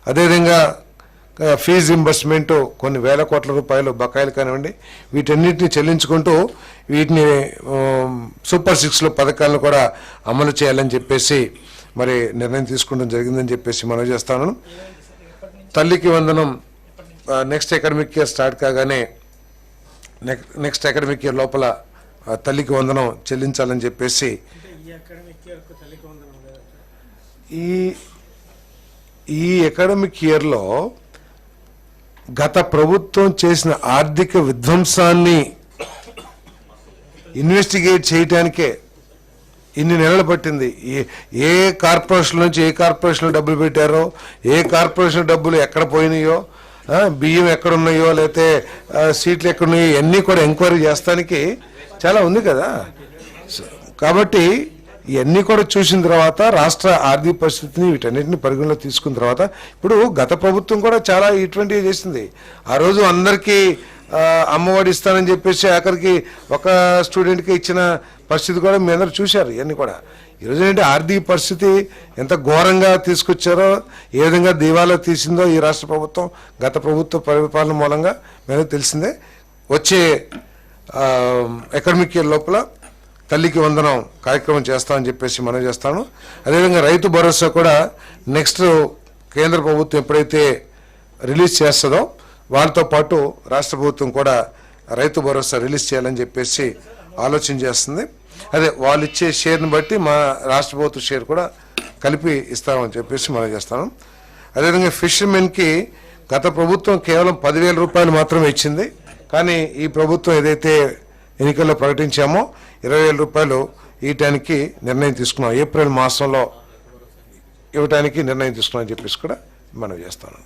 అదేవిధంగా fee reimbursement కొన్ని వేల కోట్ల రూపాయలు బకాయిలు కానివ్వండి, వీటన్నిటిని చెల్లించుకుంటూ వీటిని సూపర్ 6లో పథకాలను కూడా అమలు చేయాలని చెప్పేసి మరి నిర్ణయం తీసుకోవడం జరిగిందని చెప్పేసి మనం చేస్తాను. తల్లికి వందనం నెక్స్ట్ అకాడమిక్ ఇయర్ స్టార్ట్ కాగానే నెక్స్ట్ అకాడమిక్ ఇయర్ లోపల తల్లికి వందనం చెల్లించాలని చెప్పేసి ఈ అకాడమిక్ ఇయర్లో గత ప్రభుత్వం చేసిన ఆర్థిక విధ్వంసాన్ని ఇన్వెస్టిగేట్ చేయడానికే ఇన్ని నెలలు పట్టింది. ఏ కార్పొరేషన్ నుంచి ఏ కార్పొరేషన్లో డబ్బులు పెట్టారో, ఏ కార్పొరేషన్ డబ్బులు ఎక్కడ పోయినాయో, బియ్యం ఎక్కడున్నాయో, లేకపోతే సీట్లు ఎక్కడున్నాయో ఇవన్నీ కూడా ఎంక్వైరీ చేస్తానికి చాలా ఉంది కదా. కాబట్టి ఇవన్నీ కూడా చూసిన తర్వాత రాష్ట్ర ఆర్థిక పరిస్థితిని వీటన్నిటిని పరిగణలో తీసుకున్న తర్వాత ఇప్పుడు గత ప్రభుత్వం కూడా చాలా ఇటువంటివి చేసింది. ఆ రోజు అందరికీ అమ్మఒడి ఇస్తానని చెప్పేసి ఆఖరికి ఒక స్టూడెంట్కి ఇచ్చిన పరిస్థితి కూడా మీ అందరూ చూశారు. ఇవన్నీ కూడా ఈరోజు ఏంటంటే ఆర్థిక పరిస్థితి ఎంత ఘోరంగా తీసుకొచ్చారో, ఏ విధంగా దివాలా తీసిందో ఈ రాష్ట్ర ప్రభుత్వం గత ప్రభుత్వ పరిపాలన మూలంగా మేము తెలిసిందే. వచ్చే అకాడమిక్ ఇయర్ లోపల తల్లికి వందనం కార్యక్రమం చేస్తామని చెప్పేసి మనం చేస్తాను. అదేవిధంగా రైతు భరోసా కూడా నెక్స్ట్ కేంద్ర ప్రభుత్వం ఎప్పుడైతే రిలీజ్ చేస్తుందో వాళ్ళతో పాటు రాష్ట్ర ప్రభుత్వం కూడా రైతు భరోసా రిలీజ్ చేయాలని చెప్పేసి ఆలోచన చేస్తుంది. అదే వాళ్ళు ఇచ్చే షేర్ని బట్టి మా రాష్ట్ర ప్రభుత్వ షేర్ కూడా కలిపి ఇస్తామని చెప్పేసి మనం చేస్తాను. అదేవిధంగా ఫిషర్మెన్కి గత ప్రభుత్వం కేవలం 10,000 రూపాయలు మాత్రమే ఇచ్చింది. కానీ ఈ ప్రభుత్వం ఏదైతే ఎన్నికల్లో ప్రకటించామో 20,000 రూపాయలు ఇవ్వటానికి నిర్ణయం తీసుకున్నాం. ఏప్రిల్ మాసంలో ఇవ్వటానికి నిర్ణయం తీసుకున్నామని చెప్పేసి కూడా మనం చేస్తాను.